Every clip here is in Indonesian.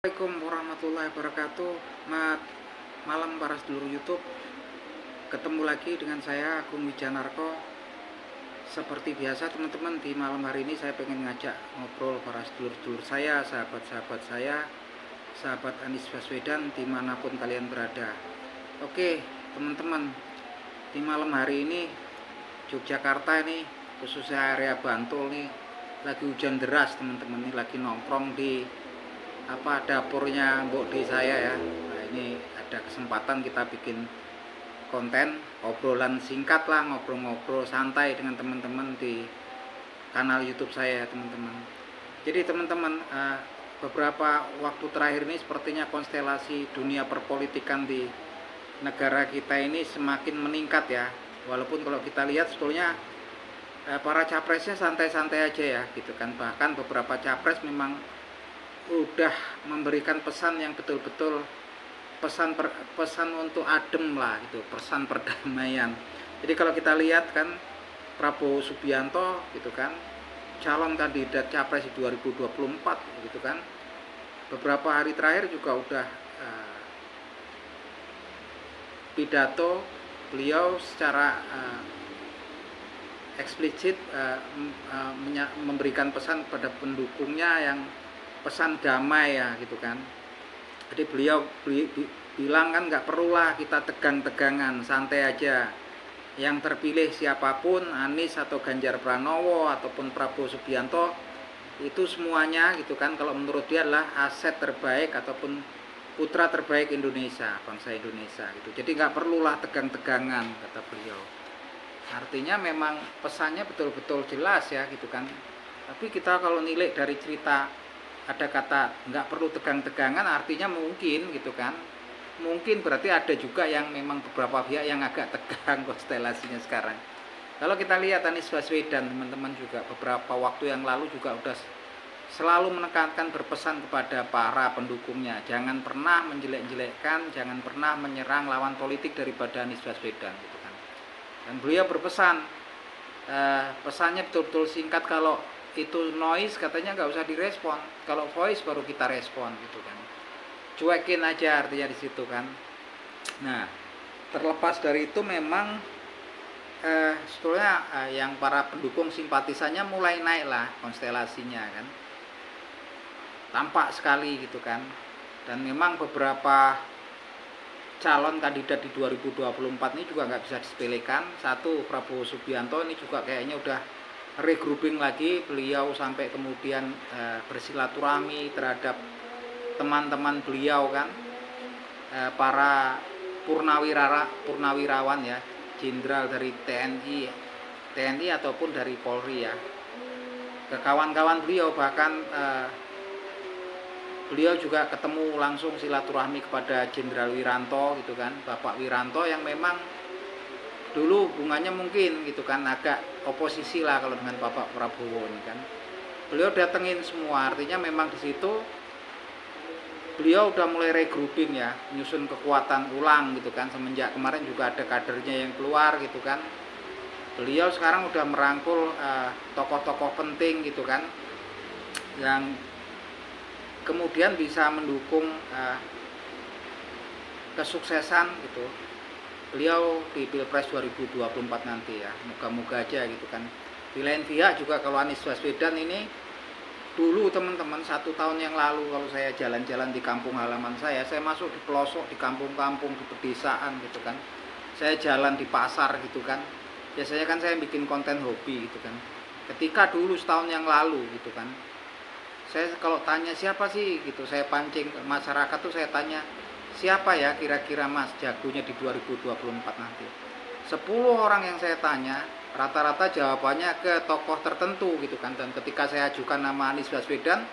Assalamualaikum warahmatullahi wabarakatuh. Malam para sedulur YouTube. Ketemu lagi dengan saya Agung Wijanarko. Seperti biasa teman-teman, di malam hari ini saya pengen ngajak ngobrol para sedulur-sedulur saya, sahabat-sahabat saya, sahabat Anies Baswedan dimanapun kalian berada. Oke teman-teman, di malam hari ini Yogyakarta ini, khususnya area Bantul nih, lagi hujan deras teman-teman. Ini lagi nongkrong di dapurnya Mbok D saya ya. Nah, ini ada kesempatan kita bikin konten obrolan singkat lah, ngobrol-ngobrol santai dengan teman-teman di kanal YouTube saya teman-teman. Jadi teman-teman, beberapa waktu terakhir ini sepertinya konstelasi dunia perpolitikan di negara kita ini semakin meningkat ya. Walaupun kalau kita lihat sebetulnya para capresnya santai-santai aja ya gitu kan. Bahkan beberapa capres memang udah memberikan pesan yang betul-betul pesan untuk adem lah gitu, pesan perdamaian. Jadi kalau kita lihat kan Prabowo Subianto gitu kan, calon kandidat capres di 2024 gitu kan, beberapa hari terakhir juga udah pidato beliau secara eksplisit memberikan pesan pada pendukungnya yang pesan damai ya gitu kan. Jadi beliau bilang kan nggak perlulah kita tegang-tegangan, santai aja. Yang terpilih siapapun, Anies atau Ganjar Pranowo ataupun Prabowo Subianto, itu semuanya gitu kan, kalau menurut dia adalah aset terbaik ataupun putra terbaik Indonesia, bangsa Indonesia gitu. Jadi nggak perlulah tegang-tegangan, kata beliau. Artinya memang pesannya betul-betul jelas ya gitu kan. Tapi kita kalau nilai dari cerita ada kata nggak perlu tegang-tegangan, artinya mungkin gitu kan, mungkin berarti ada juga yang memang beberapa pihak yang agak tegang konstelasinya sekarang. Kalau kita lihat Anies Baswedan teman-teman juga beberapa waktu yang lalu juga udah selalu menekankan, berpesan kepada para pendukungnya, jangan pernah menjelek-jelekkan, jangan pernah menyerang lawan politik daripada Anies Baswedan gitu kan. Dan beliau berpesan, pesannya betul-betul singkat, kalau itu noise katanya nggak usah direspon, kalau voice baru kita respon gitu kan. Cuekin aja artinya di situ kan. Nah, terlepas dari itu memang sebetulnya yang para pendukung simpatisannya mulai naik lah konstelasinya kan, tampak sekali gitu kan. Dan memang beberapa calon kandidat di 2024 ini juga nggak bisa disepelekan. Satu, Prabowo Subianto ini juga kayaknya udah regrouping lagi, beliau sampai kemudian bersilaturahmi terhadap teman-teman beliau kan, para purnawirawan ya, jenderal dari TNI ataupun dari Polri ya, ke kawan-kawan beliau. Bahkan beliau juga ketemu langsung silaturahmi kepada Jenderal Wiranto gitu kan, Bapak Wiranto yang memang dulu hubungannya mungkin gitu kan agak oposisi lah kalau dengan Bapak Prabowo ini kan. Beliau datengin semua, artinya memang di situ beliau udah mulai regrouping ya, nyusun kekuatan ulang gitu kan. Semenjak kemarin juga ada kadernya yang keluar gitu kan. Beliau sekarang udah merangkul tokoh-tokoh penting gitu kan, yang kemudian bisa mendukung kesuksesan gitu beliau di Pilpres 2024 nanti ya. Moga-moga aja gitu kan. Di lain pihak juga kalau Anies Baswedan ini, dulu teman-teman 1 tahun yang lalu kalau saya jalan-jalan di kampung halaman saya masuk di pelosok, di kampung-kampung, di pedesaan gitu kan, saya jalan di pasar gitu kan, biasanya kan saya bikin konten hobi gitu kan. Ketika dulu setahun yang lalu gitu kan, saya kalau tanya siapa sih gitu, saya pancing masyarakat tuh, saya tanya siapa ya kira-kira mas jagonya di 2024 nanti. 10 orang yang saya tanya, rata-rata jawabannya ke tokoh tertentu gitu kan. Dan ketika saya ajukan nama Anies Baswedan,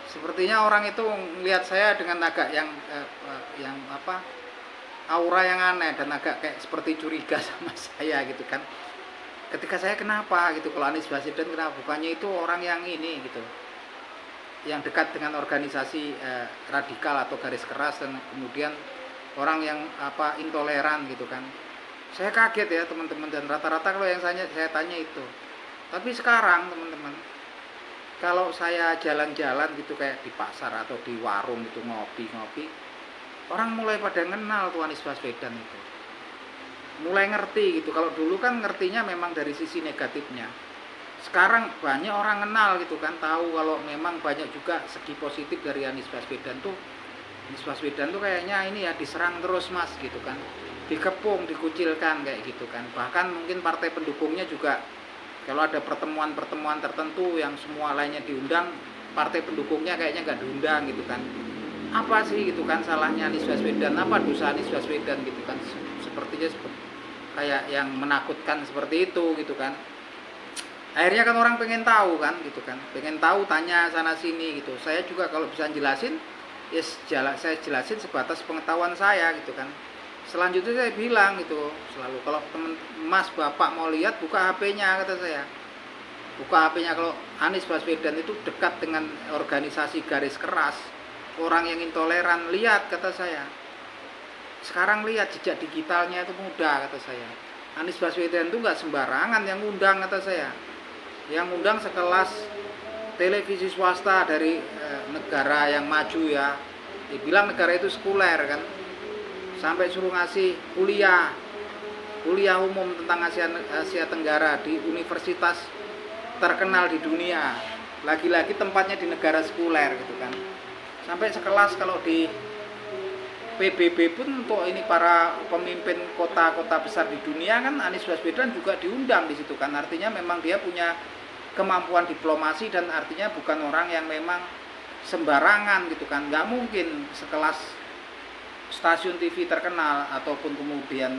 sepertinya orang itu melihat saya dengan agak yang aura yang aneh dan agak kayak seperti curiga sama saya gitu kan. Ketika saya kenapa gitu, kalau Anies Baswedan kenapa, bukannya itu orang yang ini gitu, yang dekat dengan organisasi radikal atau garis keras, dan kemudian orang yang intoleran gitu kan. Saya kaget ya teman-teman, dan rata-rata kalau yang saya tanya itu. Tapi sekarang teman-teman, kalau saya jalan-jalan gitu kayak di pasar atau di warung gitu ngopi-ngopi, orang mulai pada kenal tuh Anies Baswedan itu. Mulai ngerti gitu. Kalau dulu kan ngertinya memang dari sisi negatifnya. Sekarang banyak orang kenal gitu kan, tahu kalau memang banyak juga segi positif dari Anies Baswedan tuh. Anies Baswedan tuh kayaknya ini ya diserang terus mas gitu kan, dikepung, dikucilkan kayak gitu kan. Bahkan mungkin partai pendukungnya juga kalau ada pertemuan-pertemuan tertentu yang semua lainnya diundang, partai pendukungnya kayaknya nggak diundang gitu kan. Apa sih gitu kan salahnya Anies Baswedan, apa dosa Anies Baswedan gitu kan. Sepertinya kayak yang menakutkan seperti itu gitu kan. Akhirnya kan orang pengen tahu kan gitu kan, pengen tahu, tanya sana sini gitu. Saya juga kalau bisa jelasin, saya jelasin sebatas pengetahuan saya gitu kan. Selanjutnya saya bilang gitu selalu, kalau teman mas bapak mau lihat buka HP-nya kata saya. Buka HP-nya, kalau Anies Baswedan itu dekat dengan organisasi garis keras, orang yang intoleran, lihat kata saya. Sekarang lihat jejak digitalnya itu mudah kata saya. Anies Baswedan itu nggak sembarangan yang ngundang kata saya. Yang undang sekelas televisi swasta dari negara yang maju ya, dibilang negara itu sekuler kan, sampai suruh ngasih kuliah umum tentang Asia Tenggara di universitas terkenal di dunia, lagi-lagi tempatnya di negara sekuler gitu kan. Sampai sekelas kalau di PBB pun untuk ini para pemimpin kota-kota besar di dunia kan, Anies Baswedan juga diundang di situ kan. Artinya memang dia punya kemampuan diplomasi dan artinya bukan orang yang memang sembarangan gitu kan. Nggak mungkin sekelas stasiun TV terkenal ataupun kemudian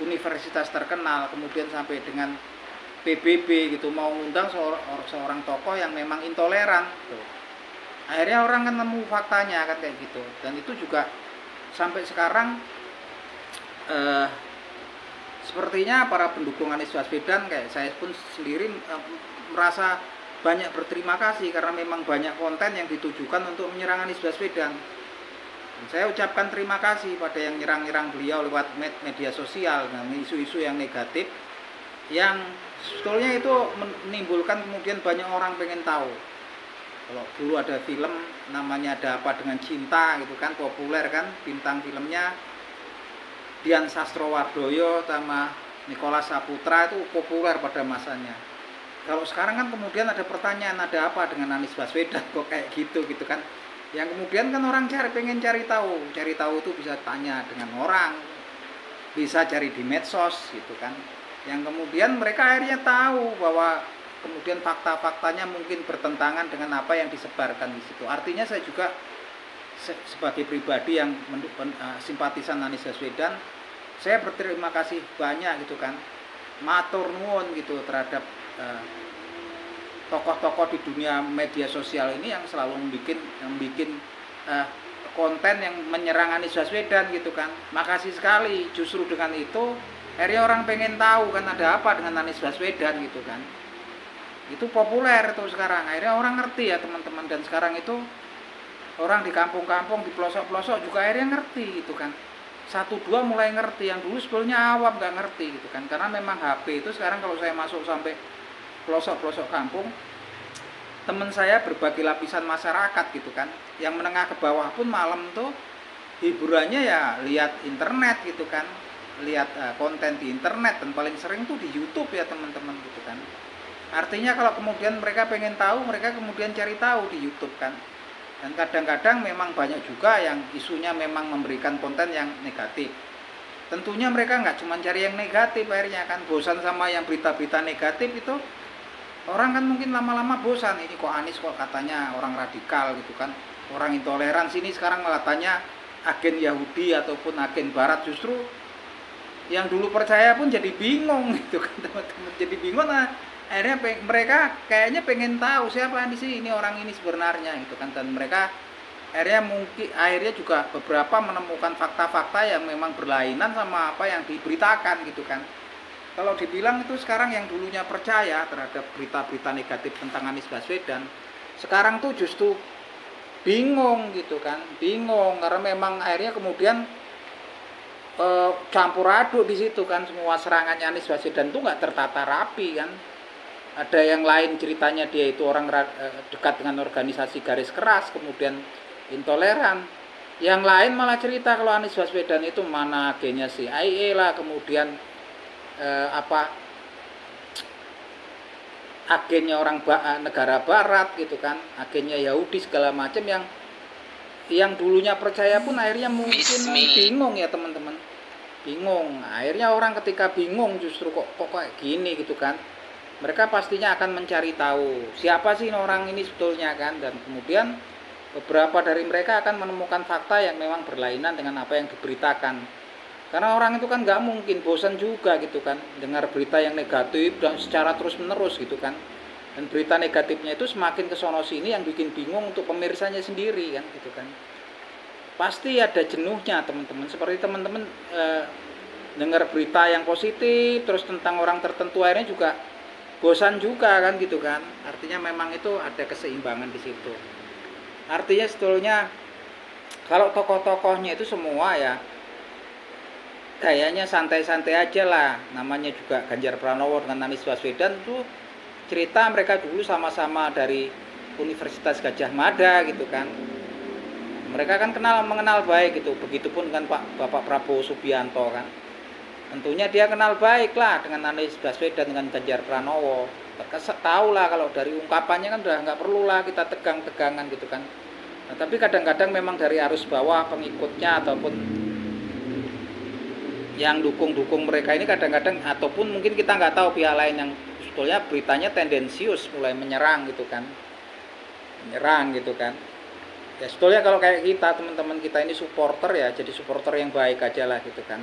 universitas terkenal kemudian sampai dengan PBB gitu mau ngundang seorang tokoh yang memang intoleran gitu. Akhirnya orang kan nemu faktanya kan kayak gitu, dan itu juga sampai sekarang sepertinya para pendukung Anies Baswedan kayak saya pun sendiri merasa banyak berterima kasih karena memang banyak konten yang ditujukan untuk menyerang Anies Baswedan. Dan saya ucapkan terima kasih pada yang nyerang-nyerang beliau lewat media sosial dengan isu-isu yang negatif yang sebetulnya itu menimbulkan kemudian banyak orang pengen tahu. Kalau dulu ada film namanya Ada Apa Dengan Cinta gitu kan, populer kan, bintang filmnya Dian Sastrowardoyo sama Nicholas Saputra itu populer pada masanya. Kalau sekarang kan kemudian ada pertanyaan, ada apa dengan Anies Baswedan kok kayak gitu kan. Yang kemudian kan orang pengen cari tahu itu bisa tanya dengan orang, bisa cari di medsos gitu kan. Yang kemudian mereka akhirnya tahu bahwa kemudian fakta-faktanya mungkin bertentangan dengan apa yang disebarkan di situ. Artinya saya juga sebagai pribadi yang simpatisan Anies Baswedan, saya berterima kasih banyak gitu kan, matur nuwun gitu terhadap tokoh-tokoh di dunia media sosial ini yang selalu membuat konten yang menyerang Anies Baswedan gitu kan. Makasih sekali, justru dengan itu akhirnya orang pengen tahu kan ada apa dengan Anies Baswedan gitu kan. Itu populer itu sekarang, akhirnya orang ngerti ya teman-teman. Dan sekarang itu orang di kampung-kampung, di pelosok-pelosok juga akhirnya ngerti gitu kan. 1-2 mulai ngerti, yang dulu sebelumnya awam nggak ngerti gitu kan. Karena memang HP itu sekarang kalau saya masuk sampai pelosok-pelosok kampung, teman saya berbagai lapisan masyarakat gitu kan, yang menengah ke bawah pun malam tuh hiburannya ya lihat internet gitu kan, lihat konten di internet, dan paling sering tuh di YouTube ya teman-teman gitu kan. Artinya kalau kemudian mereka pengen tahu, mereka kemudian cari tahu di YouTube kan. Dan kadang-kadang memang banyak juga yang isunya memang memberikan konten yang negatif. Tentunya mereka nggak cuma cari yang negatif, akhirnya kan bosan sama yang berita-berita negatif itu. Orang kan mungkin lama-lama bosan, ini kok Anies kok katanya orang radikal gitu kan, orang intoleran, sini sekarang katanya agen Yahudi ataupun agen Barat. Justru yang dulu percaya pun jadi bingung gitu kan teman-teman, jadi bingung. Nah, akhirnya mereka kayaknya pengen tahu siapa ini orang ini sebenarnya gitu kan. Dan mereka akhirnya juga beberapa menemukan fakta-fakta yang memang berlainan sama apa yang diberitakan gitu kan. Kalau dibilang itu sekarang yang dulunya percaya terhadap berita-berita negatif tentang Anies Baswedan, sekarang tuh justru bingung gitu kan, bingung karena memang akhirnya kemudian campur aduk di situ kan. Semua serangannya Anies Baswedan tuh nggak tertata rapi kan. ada yang lain ceritanya dia itu orang dekat dengan organisasi garis keras, kemudian intoleran. Yang lain malah cerita kalau Anies Baswedan itu mana agennya CIA lah, kemudian agennya orang negara barat gitu kan, agennya Yahudi segala macam, yang dulunya percaya pun akhirnya mungkin bingung ya teman-teman, bingung. Akhirnya orang ketika bingung justru kok kayak gini gitu kan, mereka pastinya akan mencari tahu siapa sih orang ini sebetulnya kan, dan kemudian beberapa dari mereka akan menemukan fakta yang memang berlainan dengan apa yang diberitakan. Karena orang itu kan nggak mungkin bosan juga gitu kan dengar berita yang negatif dan secara terus menerus gitu kan. Dan berita negatifnya itu semakin kesono sini yang bikin bingung untuk pemirsanya sendiri kan gitu kan. Pasti ada jenuhnya teman-teman. Seperti teman-teman dengar berita yang positif terus tentang orang tertentu, akhirnya juga bosan juga kan gitu kan. Artinya memang itu ada keseimbangan di situ. Artinya sebetulnya kalau tokoh-tokohnya itu semua ya kayaknya santai-santai aja lah. Namanya juga Ganjar Pranowo dengan Anies Baswedan itu cerita mereka dulu sama-sama dari Universitas Gadjah Mada gitu kan. Mereka kan mengenal baik gitu. Begitupun dengan Bapak Prabowo Subianto kan. Tentunya dia kenal baik lah dengan Anies Baswedan dengan Ganjar Pranowo. Tahu lah kalau dari ungkapannya kan udah nggak perlu lah kita tegang-tegangan gitu kan. Nah, tapi kadang-kadang memang dari arus bawah pengikutnya ataupun yang dukung mereka ini kadang-kadang, ataupun mungkin kita nggak tahu pihak lain yang sebetulnya beritanya tendensius mulai menyerang gitu kan, ya sebetulnya kalau kayak kita teman-teman kita ini supporter ya jadi supporter yang baik aja lah gitu kan,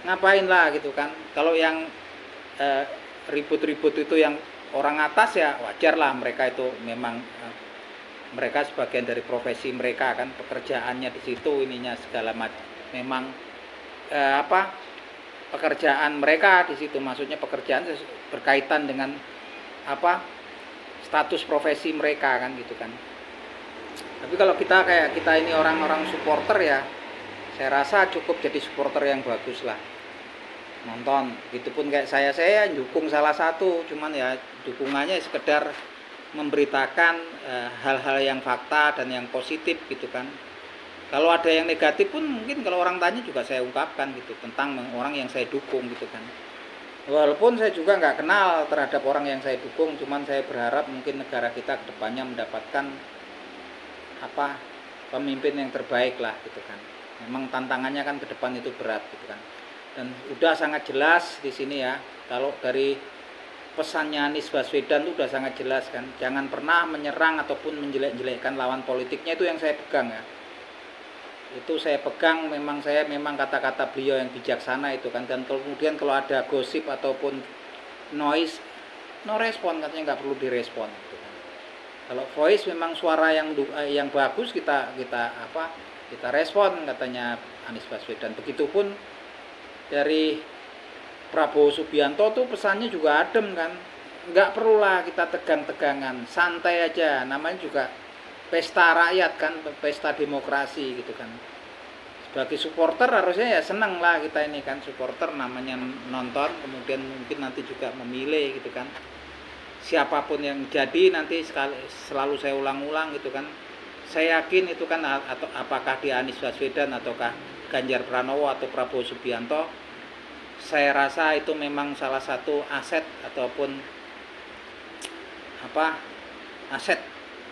ngapain lah gitu kan. Kalau yang ribut-ribut itu yang orang atas ya wajar lah, mereka itu memang mereka sebagian dari profesi mereka kan, pekerjaannya di situ ininya segala macam, memang pekerjaan mereka di situ, maksudnya pekerjaan berkaitan dengan status profesi mereka kan gitu kan. Tapi kalau kita kayak kita ini orang-orang supporter ya, saya rasa cukup jadi supporter yang bagus lah, nonton. Begitupun kayak saya dukung salah satu, cuman ya dukungannya sekedar memberitakan hal-hal yang fakta dan yang positif gitu kan. Kalau ada yang negatif pun mungkin kalau orang tanya juga saya ungkapkan gitu tentang orang yang saya dukung gitu kan. Walaupun saya juga nggak kenal terhadap orang yang saya dukung, cuman saya berharap mungkin negara kita kedepannya mendapatkan pemimpin yang terbaik lah gitu kan. Memang tantangannya kan ke depan itu berat gitu kan. Dan udah sangat jelas di sini ya, kalau dari pesannya Anies Baswedan itu udah sangat jelas kan. Jangan pernah menyerang ataupun menjelek-jelekkan lawan politiknya, itu yang saya pegang ya. Itu saya pegang, memang kata-kata beliau yang bijaksana itu kan. Dan kemudian kalau ada gosip ataupun noise, no respon, katanya nggak perlu direspon gitu kan. Kalau voice memang suara yang bagus kita respon, katanya Anies Baswedan. Begitupun dari Prabowo Subianto tuh pesannya juga adem kan, nggak perlulah kita tegang-tegangan, santai aja, namanya juga pesta rakyat kan, pesta demokrasi gitu kan. Sebagai supporter harusnya ya seneng lah kita ini kan, supporter namanya nonton, kemudian mungkin nanti juga memilih gitu kan. Siapapun yang jadi nanti selalu saya ulang-ulang gitu kan. Saya yakin itu kan, atau apakah di Anies Baswedan ataukah Ganjar Pranowo atau Prabowo Subianto, saya rasa itu memang salah satu aset ataupun aset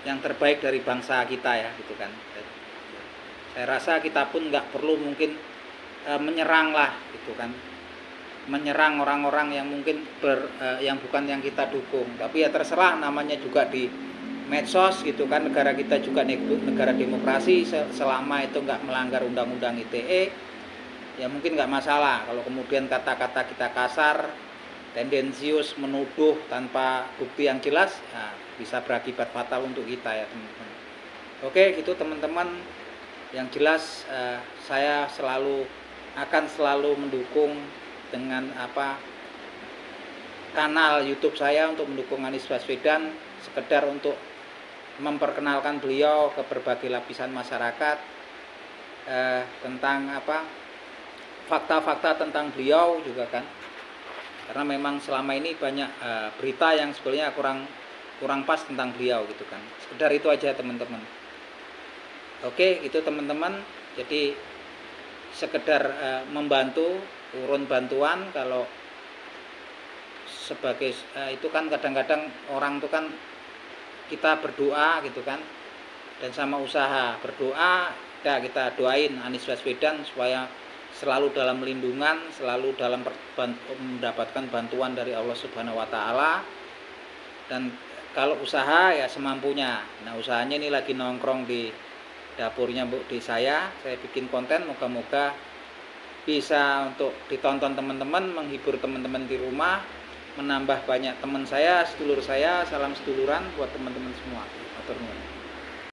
yang terbaik dari bangsa kita ya gitu kan. Saya rasa kita pun nggak perlu mungkin menyerang lah gitu kan, menyerang orang-orang yang mungkin yang bukan yang kita dukung. Tapi ya terserah, namanya juga di medsos gitu kan, negara kita juga negara demokrasi, selama itu nggak melanggar undang-undang ITE ya mungkin nggak masalah. Kalau kemudian kata-kata kita kasar, tendensius, menuduh tanpa bukti yang jelas, nah, bisa berakibat fatal untuk kita ya teman-teman. Oke gitu teman-teman, yang jelas saya akan selalu mendukung dengan kanal YouTube saya untuk mendukung Anies Baswedan, sekedar untuk memperkenalkan beliau ke berbagai lapisan masyarakat tentang fakta-fakta tentang beliau juga kan. karena memang selama ini banyak berita yang sebenarnya kurang pas tentang beliau gitu kan. Sekedar itu aja teman-teman. Oke, itu teman-teman. Jadi sekedar membantu, urun bantuan. Kalau sebagai itu kan kadang-kadang orang itu kan kita berdoa gitu kan, dan sama usaha berdoa ya, kita doain Anies Baswedan supaya selalu dalam lindungan, selalu dalam mendapatkan bantuan dari Allah Subhanahu wa taala. Dan kalau usaha ya semampunya. Nah, usahanya ini lagi nongkrong di dapurnya di saya bikin konten, moga-moga bisa untuk ditonton teman-teman, menghibur teman-teman di rumah, menambah banyak teman saya, sedulur saya. Salam seduluran buat teman-teman semua. Atur nuwun.